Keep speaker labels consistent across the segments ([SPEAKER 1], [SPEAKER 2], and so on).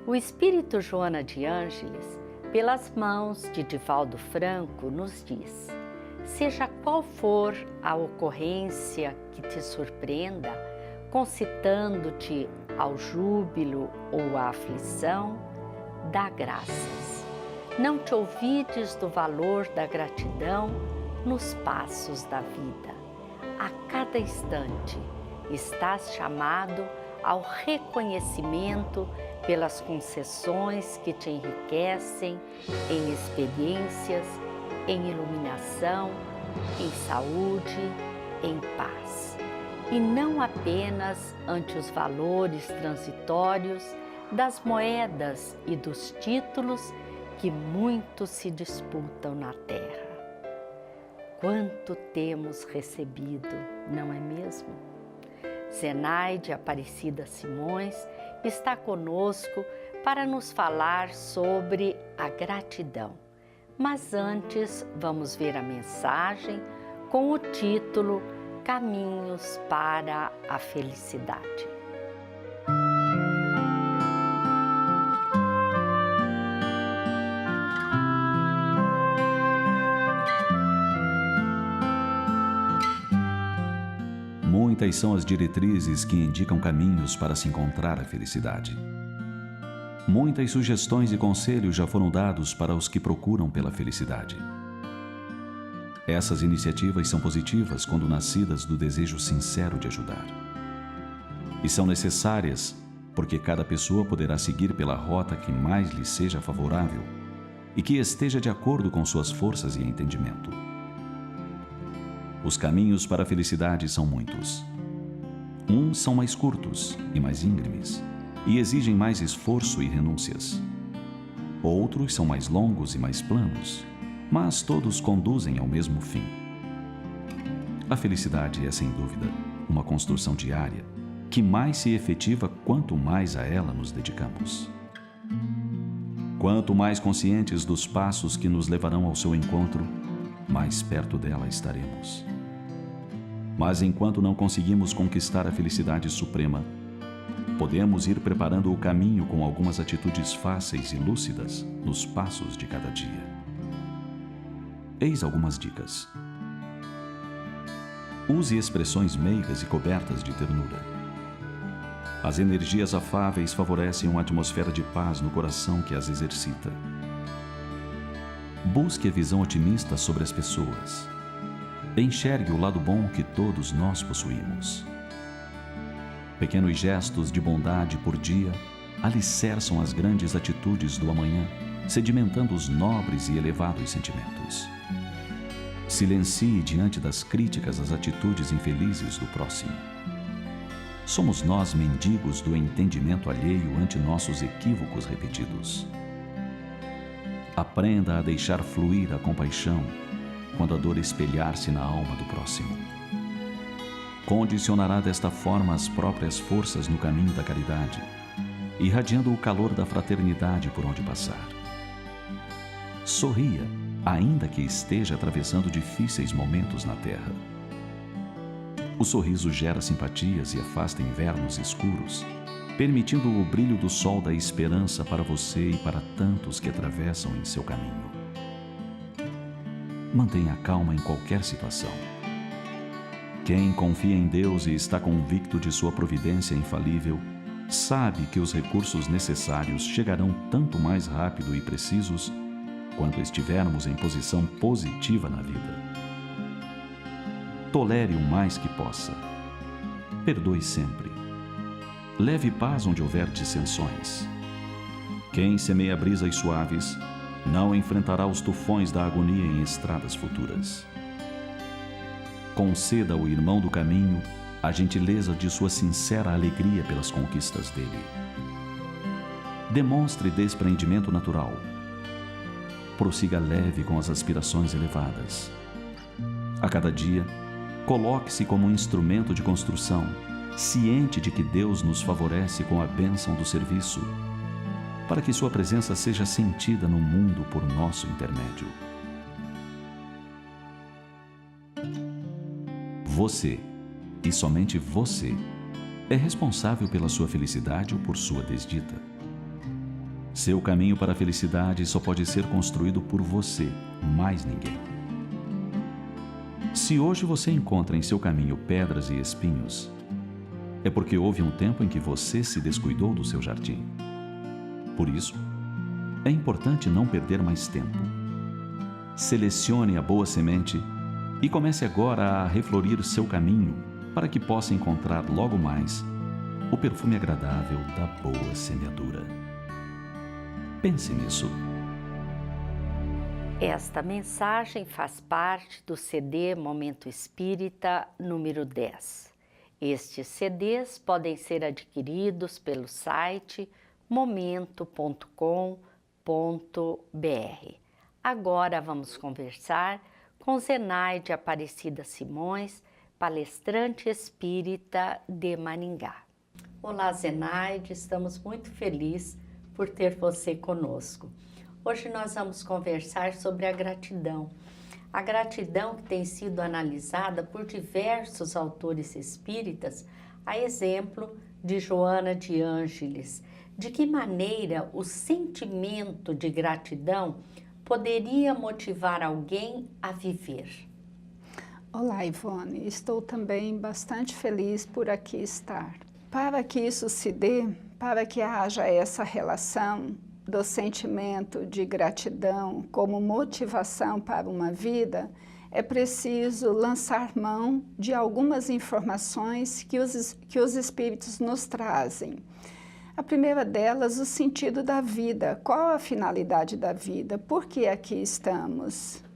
[SPEAKER 1] O espírito Joana de Ângeles, pelas mãos de Divaldo Franco, nos diz: seja qual for a ocorrência que te surpreenda, concitando-te ao júbilo ou à aflição, dá graças. Não te olvides do valor da gratidão nos passos da vida. A cada instante estás chamado ao reconhecimento pelas concessões que te enriquecem em experiências, em iluminação, em saúde, em paz. E não apenas ante os valores transitórios das moedas e dos títulos que muito se disputam na terra. Quanto temos recebido, não é mesmo? Zenaide Aparecida Simões está conosco para nos falar sobre a gratidão. Mas antes, vamos ver a mensagem com o título Caminhos para a Felicidade.
[SPEAKER 2] Muitas são as diretrizes que indicam caminhos para se encontrar a felicidade. Muitas sugestões e conselhos já foram dados para os que procuram pela felicidade. Essas iniciativas são positivas quando nascidas do desejo sincero de ajudar. E são necessárias porque cada pessoa poderá seguir pela rota que mais lhe seja favorável e que esteja de acordo com suas forças e entendimento. Os caminhos para a felicidade são muitos. Uns são mais curtos e mais íngremes e exigem mais esforço e renúncias. Outros são mais longos e mais planos, mas todos conduzem ao mesmo fim. A felicidade é, sem dúvida, uma construção diária que mais se efetiva quanto mais a ela nos dedicamos. Quanto mais conscientes dos passos que nos levarão ao seu encontro, mais perto dela estaremos. Mas enquanto não conseguimos conquistar a felicidade suprema, podemos ir preparando o caminho com algumas atitudes fáceis e lúcidas nos passos de cada dia. Eis algumas dicas. Use expressões meigas e cobertas de ternura. As energias afáveis favorecem uma atmosfera de paz no coração que as exercita. Busque a visão otimista sobre as pessoas. Enxergue o lado bom que todos nós possuímos. Pequenos gestos de bondade por dia alicerçam as grandes atitudes do amanhã, sedimentando os nobres e elevados sentimentos. Silencie diante das críticas as atitudes infelizes do próximo. Somos nós mendigos do entendimento alheio ante nossos equívocos repetidos. Aprenda a deixar fluir a compaixão quando a dor espelhar-se na alma do próximo. Condicionará desta forma as próprias forças no caminho da caridade, irradiando o calor da fraternidade por onde passar. Sorria, ainda que esteja atravessando difíceis momentos na terra. O sorriso gera simpatias e afasta invernos escuros, permitindo o brilho do sol da esperança para você e para tantos que atravessam em seu caminho. Mantenha calma em qualquer situação. Quem confia em Deus e está convicto de sua providência infalível, sabe que os recursos necessários chegarão tanto mais rápido e precisos quanto estivermos em posição positiva na vida. Tolere o mais que possa. Perdoe sempre. Leve paz onde houver dissensões. Quem semeia brisas suaves não enfrentará os tufões da agonia em estradas futuras. Conceda ao irmão do caminho a gentileza de sua sincera alegria pelas conquistas dele. Demonstre despreendimento natural. Prossiga leve com as aspirações elevadas. A cada dia, coloque-se como um instrumento de construção, ciente de que Deus nos favorece com a bênção do serviço, para que sua presença seja sentida no mundo por nosso intermédio. Você, e somente você, é responsável pela sua felicidade ou por sua desdita. Seu caminho para a felicidade só pode ser construído por você, mais ninguém. Se hoje você encontra em seu caminho pedras e espinhos, é porque houve um tempo em que você se descuidou do seu jardim. Por isso, é importante não perder mais tempo. Selecione a boa semente e comece agora a reflorir seu caminho para que possa encontrar logo mais o perfume agradável da boa semeadura. Pense nisso.
[SPEAKER 1] Esta mensagem faz parte do CD Momento Espírita número 10. Estes CDs podem ser adquiridos pelo site momento.com.br. Agora vamos conversar com Zenaide Aparecida Simões, palestrante espírita de Maringá. Olá, Zenaide, estamos muito felizes por ter você conosco. Hoje nós vamos conversar sobre a gratidão. A gratidão que tem sido analisada por diversos autores espíritas, a exemplo de Joana de Ângeles. De que maneira o sentimento de gratidão poderia motivar alguém a viver?
[SPEAKER 3] Olá, Ivone. Estou também bastante feliz por aqui estar. Para que isso se dê, para que haja essa relação do sentimento de gratidão como motivação para uma vida, é preciso lançar mão de algumas informações que os espíritos nos trazem. A primeira delas, o sentido da vida. Qual a finalidade da vida? Por que aqui estamos?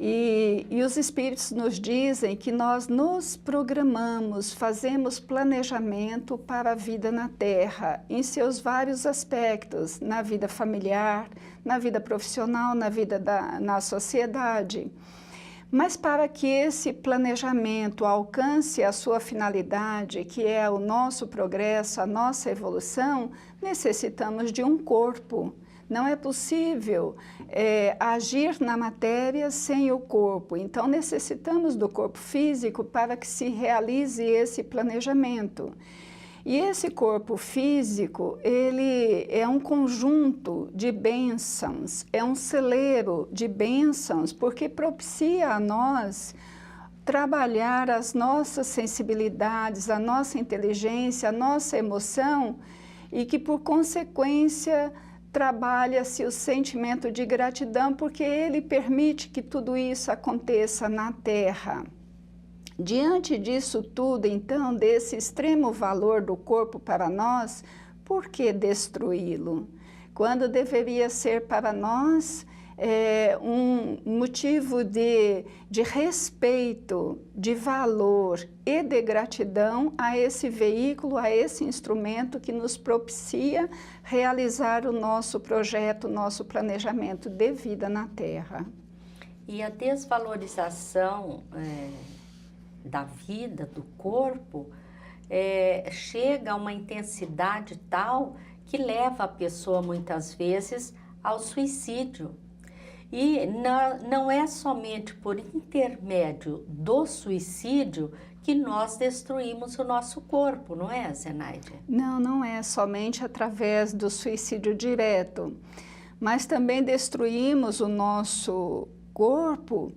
[SPEAKER 3] E os espíritos nos dizem que nós nos programamos, fazemos planejamento para a vida na Terra, em seus vários aspectos, na vida familiar, na vida profissional, na sociedade. Mas para que esse planejamento alcance a sua finalidade, que é o nosso progresso, a nossa evolução, necessitamos de um corpo. Não é possível agir na matéria sem o corpo. Então, necessitamos do corpo físico para que se realize esse planejamento. E esse corpo físico, ele é um conjunto de bênçãos, é um celeiro de bênçãos, porque propicia a nós trabalhar as nossas sensibilidades, a nossa inteligência, a nossa emoção, e que, por consequência, trabalha-se o sentimento de gratidão, porque ele permite que tudo isso aconteça na Terra. Diante disso tudo, então, desse extremo valor do corpo para nós, por que destruí-lo? Quando deveria ser para nós um motivo de respeito, de valor e de gratidão a esse veículo, a esse instrumento que nos propicia realizar o nosso projeto, o nosso planejamento de vida na Terra.
[SPEAKER 1] E a desvalorização da vida, do corpo, chega a uma intensidade tal que leva a pessoa muitas vezes ao suicídio. E não é somente por intermédio do suicídio que nós destruímos o nosso corpo, não é, Zenaide?
[SPEAKER 3] Não, não é somente através do suicídio direto, mas também destruímos o nosso corpo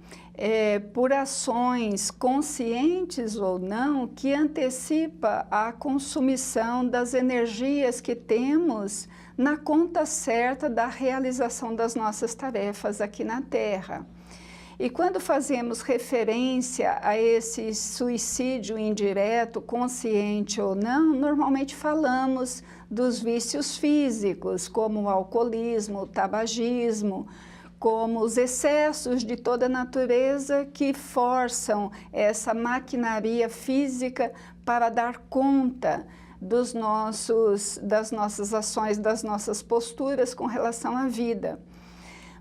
[SPEAKER 3] por ações conscientes ou não que antecipa a consumição das energias que temos na conta certa da realização das nossas tarefas aqui na Terra. E quando fazemos referência a esse suicídio indireto, consciente ou não, normalmente falamos dos vícios físicos, como o alcoolismo, o tabagismo, como os excessos de toda natureza que forçam essa maquinaria física para dar conta das nossas ações, das nossas posturas com relação à vida.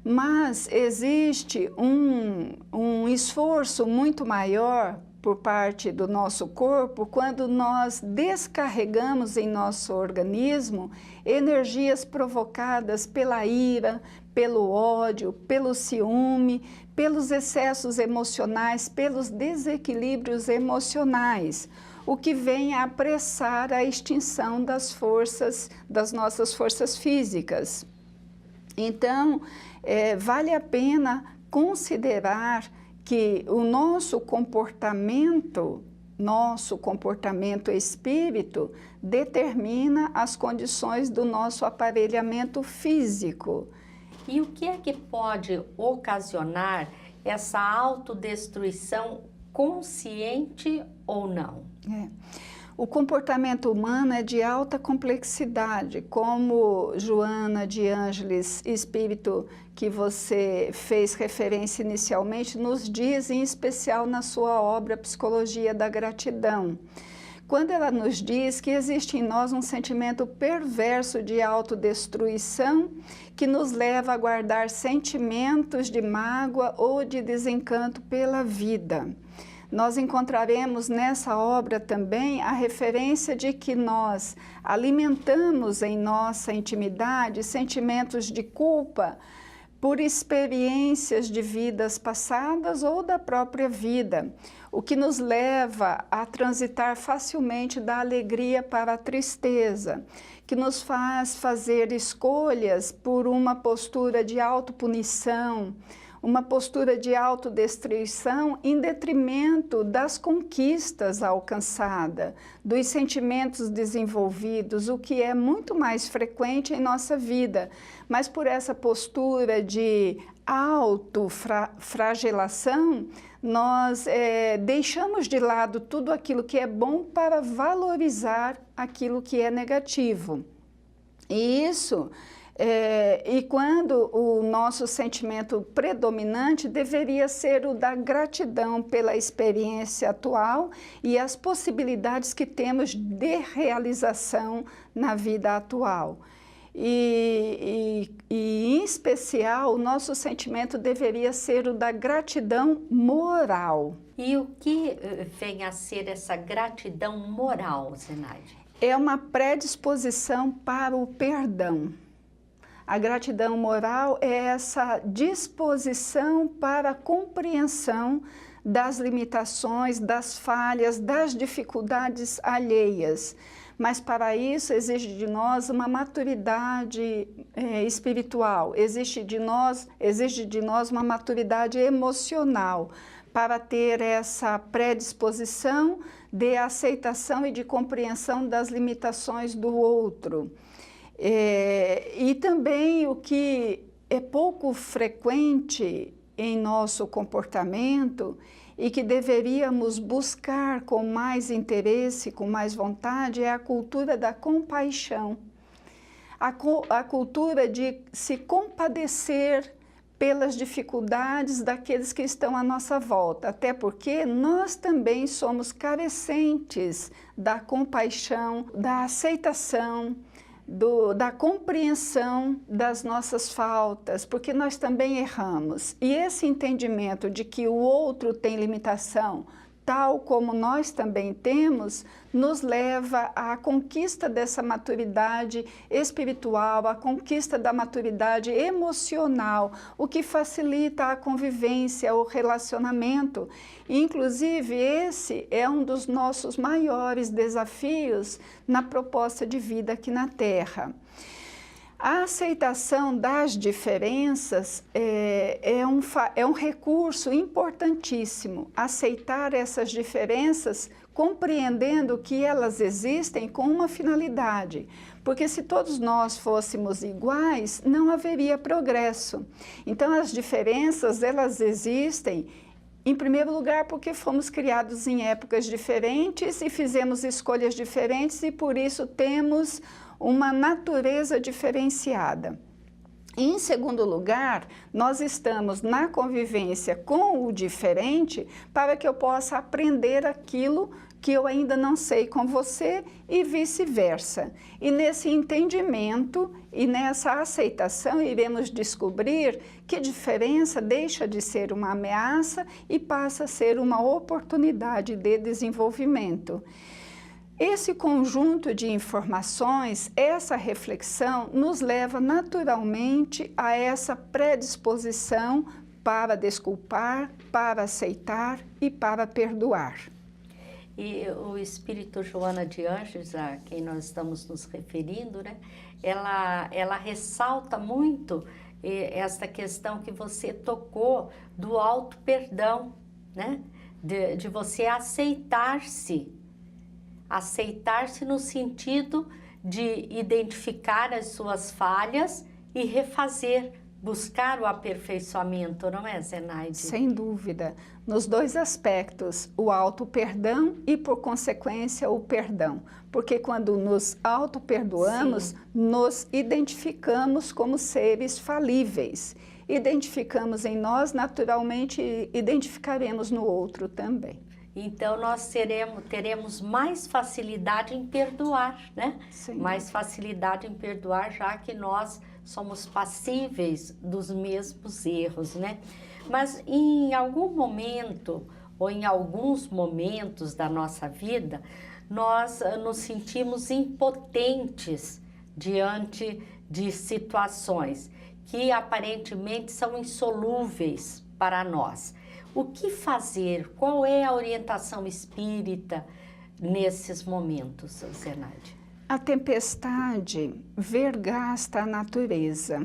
[SPEAKER 3] Mas existe um esforço muito maior por parte do nosso corpo quando nós descarregamos em nosso organismo energias provocadas pela ira, pelo ódio, pelo ciúme, pelos excessos emocionais, pelos desequilíbrios emocionais. o que vem a apressar a extinção das nossas forças físicas. Então, vale a pena considerar que o nosso comportamento espírito determina as condições do nosso aparelhamento físico.
[SPEAKER 1] E o que é que pode ocasionar essa autodestruição consciente ou não?
[SPEAKER 3] O comportamento humano é de alta complexidade, como Joana de Ângeles, espírito que você fez referência inicialmente, nos diz, em especial na sua obra Psicologia da Gratidão. Quando ela nos diz que existe em nós um sentimento perverso de autodestruição que nos leva a guardar sentimentos de mágoa ou de desencanto pela vida. Nós encontraremos nessa obra também a referência de que nós alimentamos em nossa intimidade sentimentos de culpa por experiências de vidas passadas ou da própria vida, o que nos leva a transitar facilmente da alegria para a tristeza, que nos faz fazer escolhas por uma postura de autopunição, uma postura de autodestruição em detrimento das conquistas alcançadas, dos sentimentos desenvolvidos, o que é muito mais frequente em nossa vida. Mas por essa postura de autoflagelação, nós deixamos de lado tudo aquilo que é bom para valorizar aquilo que é negativo. E isso... e quando o nosso sentimento predominante deveria ser o da gratidão pela experiência atual e as possibilidades que temos de realização na vida atual. E em especial, o nosso sentimento deveria ser o da gratidão moral.
[SPEAKER 1] E o que vem a ser essa gratidão moral, Zenaide?
[SPEAKER 3] É uma predisposição para o perdão. A gratidão moral é essa disposição para a compreensão das limitações, das falhas, das dificuldades alheias. Mas para isso exige de nós uma maturidade espiritual, exige de nós uma maturidade emocional para ter essa predisposição de aceitação e de compreensão das limitações do outro. E também o que é pouco frequente em nosso comportamento e que deveríamos buscar com mais interesse, com mais vontade, é a cultura da compaixão. A cultura de se compadecer pelas dificuldades daqueles que estão à nossa volta, até porque nós também somos carecentes da compaixão, da aceitação, da compreensão das nossas faltas, porque nós também erramos. E esse entendimento de que o outro tem limitação, tal como nós também temos, nos leva à conquista dessa maturidade espiritual, à conquista da maturidade emocional, o que facilita a convivência, o relacionamento. Inclusive, esse é um dos nossos maiores desafios na proposta de vida aqui na Terra. A aceitação das diferenças é um recurso importantíssimo. Aceitar essas diferenças compreendendo que elas existem com uma finalidade. Porque se todos nós fôssemos iguais, não haveria progresso. Então as diferenças, elas existem em primeiro lugar porque fomos criados em épocas diferentes e fizemos escolhas diferentes e por isso temos uma natureza diferenciada. Em segundo lugar, nós estamos na convivência com o diferente para que eu possa aprender aquilo que eu ainda não sei com você e vice-versa. E nesse entendimento e nessa aceitação iremos descobrir que diferença deixa de ser uma ameaça e passa a ser uma oportunidade de desenvolvimento. Esse conjunto de informações, essa reflexão, nos leva naturalmente a essa predisposição para desculpar, para aceitar e para perdoar.
[SPEAKER 1] E o espírito Joana de Ângeles, a quem nós estamos nos referindo, né? Ela ressalta muito esta questão que você tocou do auto-perdão, né? De você aceitar-se no sentido de identificar as suas falhas e refazer, buscar o aperfeiçoamento, não é, Zenaide?
[SPEAKER 3] Sem dúvida, nos dois aspectos, o auto-perdão e, por consequência, o perdão. Porque quando nos auto-perdoamos, nos identificamos como seres falíveis. Identificamos em nós, naturalmente, identificaremos no outro também.
[SPEAKER 1] Então, nós teremos mais facilidade em perdoar, né?
[SPEAKER 3] Sim.
[SPEAKER 1] Mais facilidade em perdoar, já que nós somos passíveis dos mesmos erros, né? Mas em algum momento, ou em alguns momentos da nossa vida, nós nos sentimos impotentes diante de situações que aparentemente são insolúveis para nós. O que fazer? Qual é a orientação espírita nesses momentos, Zenaide?
[SPEAKER 3] A tempestade vergasta a natureza,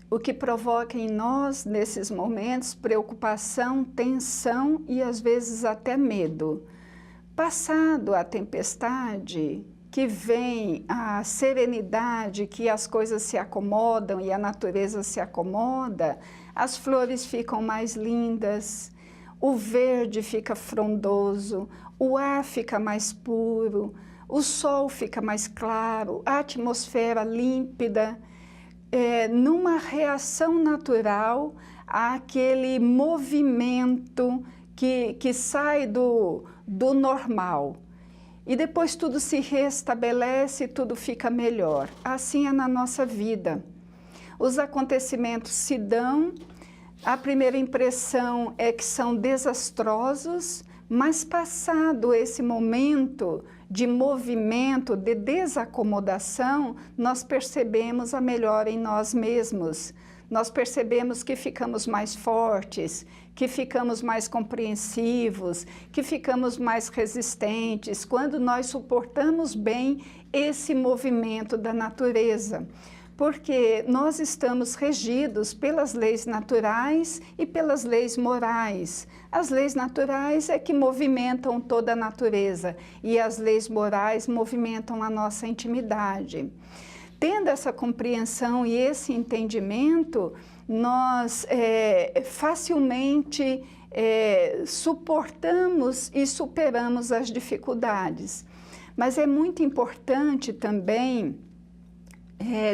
[SPEAKER 3] o que provoca em nós, nesses momentos, preocupação, tensão e às vezes até medo. Passado a tempestade, que vem a serenidade, que as coisas se acomodam e a natureza se acomoda, as flores ficam mais lindas, o verde fica frondoso, o ar fica mais puro, o sol fica mais claro, a atmosfera límpida, numa reação natural àquele movimento que sai do normal. E depois tudo se restabelece, tudo fica melhor. Assim é na nossa vida. Os acontecimentos se dão, a primeira impressão é que são desastrosos, mas passado esse momento de movimento, de desacomodação, nós percebemos a melhora em nós mesmos. Nós percebemos que ficamos mais fortes, que ficamos mais compreensivos, que ficamos mais resistentes, quando nós suportamos bem esse movimento da natureza. Porque nós estamos regidos pelas leis naturais e pelas leis morais. As leis naturais é que movimentam toda a natureza e as leis morais movimentam a nossa intimidade. Tendo essa compreensão e esse entendimento, nós facilmente suportamos e superamos as dificuldades. Mas é muito importante também,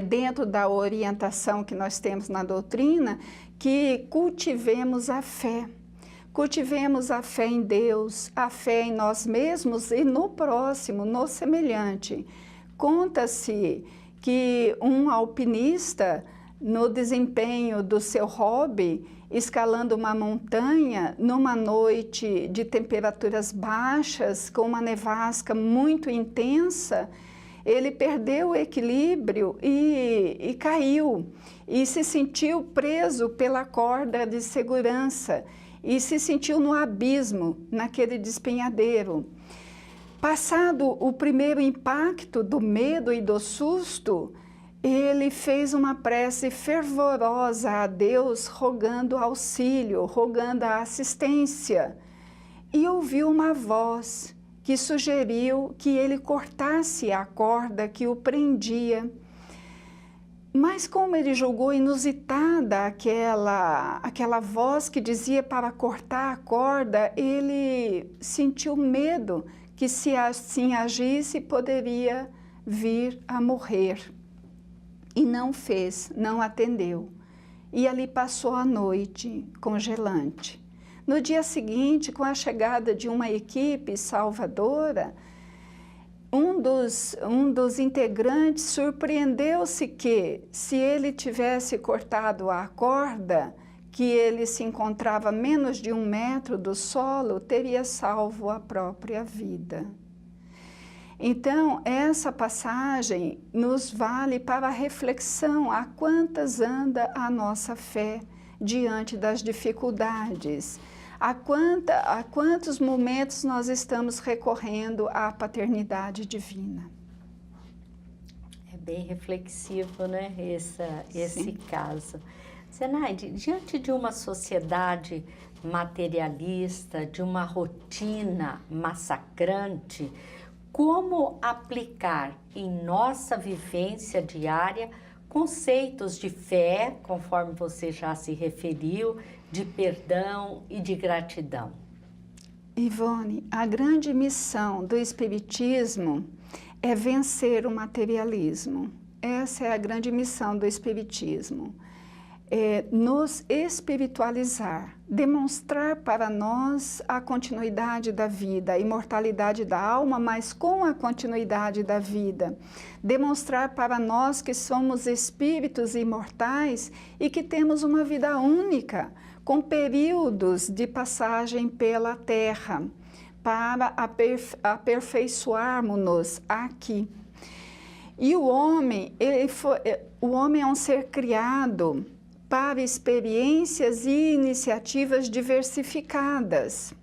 [SPEAKER 3] dentro da orientação que nós temos na doutrina, que cultivemos a fé. Cultivemos a fé em Deus, a fé em nós mesmos e no próximo, no semelhante. Conta-se que um alpinista, no desempenho do seu hobby, escalando uma montanha, numa noite de temperaturas baixas, com uma nevasca muito intensa, ele perdeu o equilíbrio e caiu, e se sentiu preso pela corda de segurança, e se sentiu no abismo, naquele despenhadeiro. Passado o primeiro impacto do medo e do susto, ele fez uma prece fervorosa a Deus, rogando auxílio, rogando a assistência, e ouviu uma voz que sugeriu que ele cortasse a corda que o prendia. Mas como ele julgou inusitada aquela voz que dizia para cortar a corda, ele sentiu medo que, se assim agisse, poderia vir a morrer. E não fez, não atendeu. E ali passou a noite congelante. No dia seguinte, com a chegada de uma equipe salvadora, um dos integrantes surpreendeu-se que, se ele tivesse cortado a corda, que ele se encontrava a menos de 1 metro do solo, teria salvo a própria vida. Então, essa passagem nos vale para a reflexão a quantas anda a nossa fé diante das dificuldades. A quantos momentos nós estamos recorrendo à paternidade divina?
[SPEAKER 1] É bem reflexivo, né, esse caso. Zenaide, diante de uma sociedade materialista, de uma rotina massacrante, como aplicar em nossa vivência diária conceitos de fé, conforme você já se referiu, de perdão e de gratidão?
[SPEAKER 3] Ivone, a grande missão do Espiritismo é vencer o materialismo. Essa é a grande missão do Espiritismo. É nos espiritualizar, demonstrar para nós a continuidade da vida, a imortalidade da alma, mas com a continuidade da vida. Demonstrar para nós que somos espíritos imortais e que temos uma vida única, com períodos de passagem pela Terra, para aperfeiçoarmos-nos aqui. E o homem é um ser criado para experiências e iniciativas diversificadas.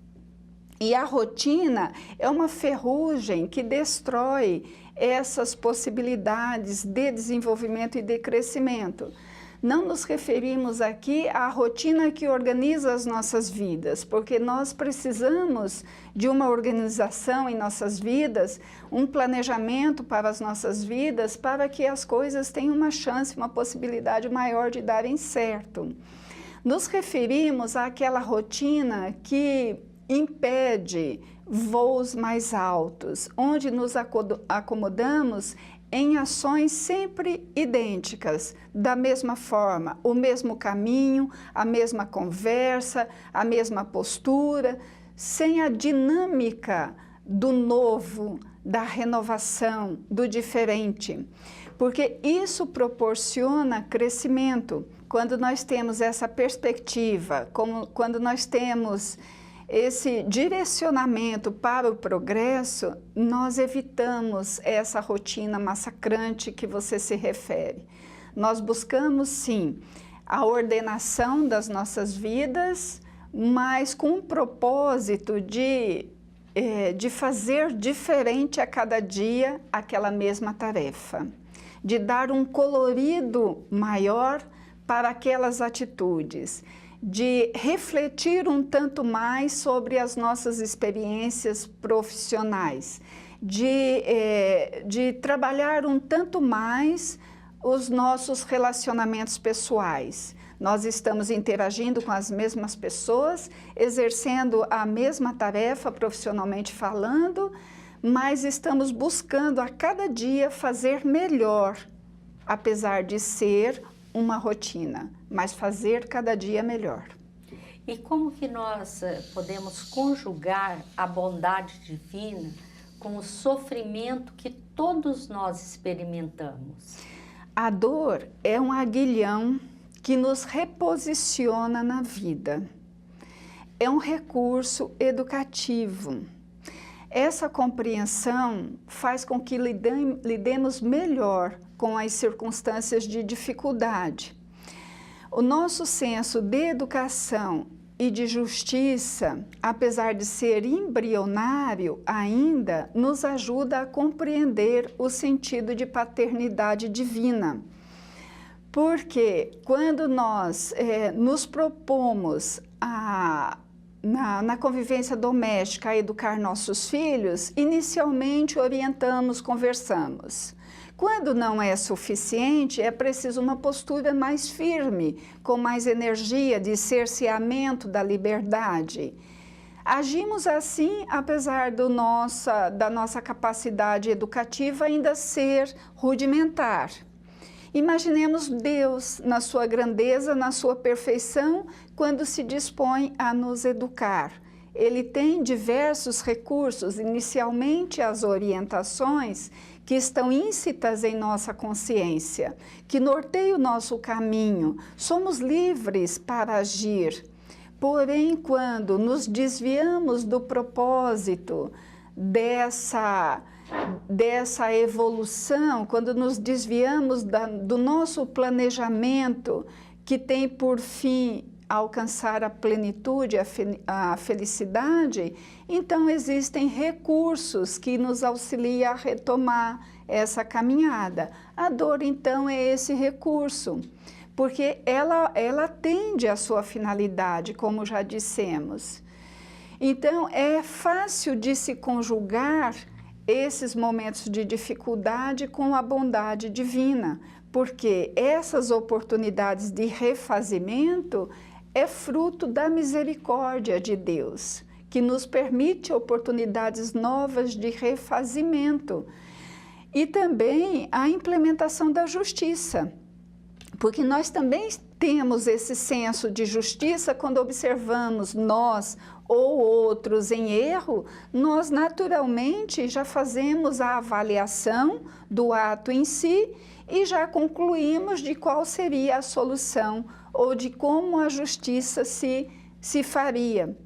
[SPEAKER 3] E a rotina é uma ferrugem que destrói essas possibilidades de desenvolvimento e de crescimento. Não nos referimos aqui à rotina que organiza as nossas vidas, porque nós precisamos de uma organização em nossas vidas, um planejamento para as nossas vidas, para que as coisas tenham uma chance, uma possibilidade maior de darem certo. Nos referimos àquela rotina que impede voos mais altos, onde nos acomodamos em ações sempre idênticas, da mesma forma, o mesmo caminho, a mesma conversa, a mesma postura, sem a dinâmica do novo, da renovação, do diferente. Porque isso proporciona crescimento. Quando nós temos essa perspectiva, quando nós temos esse direcionamento para o progresso, nós evitamos essa rotina massacrante que você se refere. Nós buscamos, sim, a ordenação das nossas vidas, mas com o propósito de fazer diferente a cada dia aquela mesma tarefa, de dar um colorido maior para aquelas atitudes, de refletir um tanto mais sobre as nossas experiências profissionais, de trabalhar um tanto mais os nossos relacionamentos pessoais. Nós estamos interagindo com as mesmas pessoas, exercendo a mesma tarefa profissionalmente falando, mas estamos buscando a cada dia fazer melhor, apesar de ser uma rotina, mas fazer cada dia melhor.
[SPEAKER 1] E como que nós podemos conjugar a bondade divina com o sofrimento que todos nós experimentamos?
[SPEAKER 3] A dor é um aguilhão que nos reposiciona na vida. É um recurso educativo. Essa compreensão faz com que lidemos melhor com as circunstâncias de dificuldade. O nosso senso de educação e de justiça, apesar de ser embrionário ainda, nos ajuda a compreender o sentido de paternidade divina. Porque quando nós nos propomos na convivência doméstica a educar nossos filhos, inicialmente orientamos, conversamos. Quando não é suficiente, é preciso uma postura mais firme, com mais energia, de cerceamento da liberdade. Agimos assim, apesar da nossa capacidade educativa ainda ser rudimentar. Imaginemos Deus na sua grandeza, na sua perfeição, quando se dispõe a nos educar. Ele tem diversos recursos, inicialmente as orientações, que estão íncitas em nossa consciência, que norteiam o nosso caminho. Somos livres para agir. Porém, quando nos desviamos do propósito dessa evolução, quando nos desviamos do nosso planejamento, que tem por fim alcançar a plenitude, a felicidade, então existem recursos que nos auxiliam a retomar essa caminhada. A dor, então, é esse recurso, porque ela atende à sua finalidade, como já dissemos. Então, é fácil de se conjugar esses momentos de dificuldade com a bondade divina, porque essas oportunidades de refazimento é fruto da misericórdia de Deus, que nos permite oportunidades novas de refazimento. E também a implementação da justiça, porque nós também temos esse senso de justiça quando observamos nós ou outros em erro, nós naturalmente já fazemos a avaliação do ato em si e já concluímos de qual seria a solução ou de como a justiça se faria.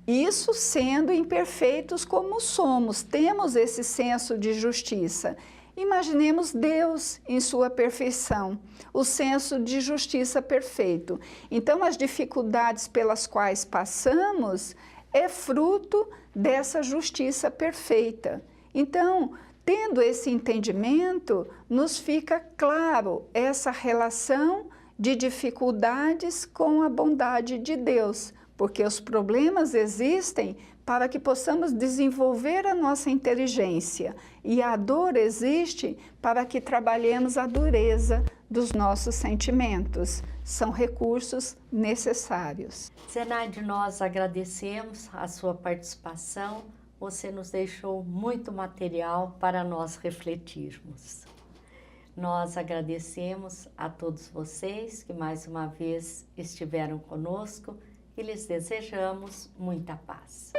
[SPEAKER 3] Isso sendo imperfeitos como somos, temos esse senso de justiça. Imaginemos Deus em sua perfeição, o senso de justiça perfeito. Então, as dificuldades pelas quais passamos é fruto dessa justiça perfeita. Então, tendo esse entendimento, nos fica claro essa relação de dificuldades com a bondade de Deus, porque os problemas existem para que possamos desenvolver a nossa inteligência e a dor existe para que trabalhemos a dureza dos nossos sentimentos. São recursos necessários.
[SPEAKER 1] Zenaide, nós agradecemos a sua participação. Você nos deixou muito material para nós refletirmos. Nós agradecemos a todos vocês que mais uma vez estiveram conosco e lhes desejamos muita paz.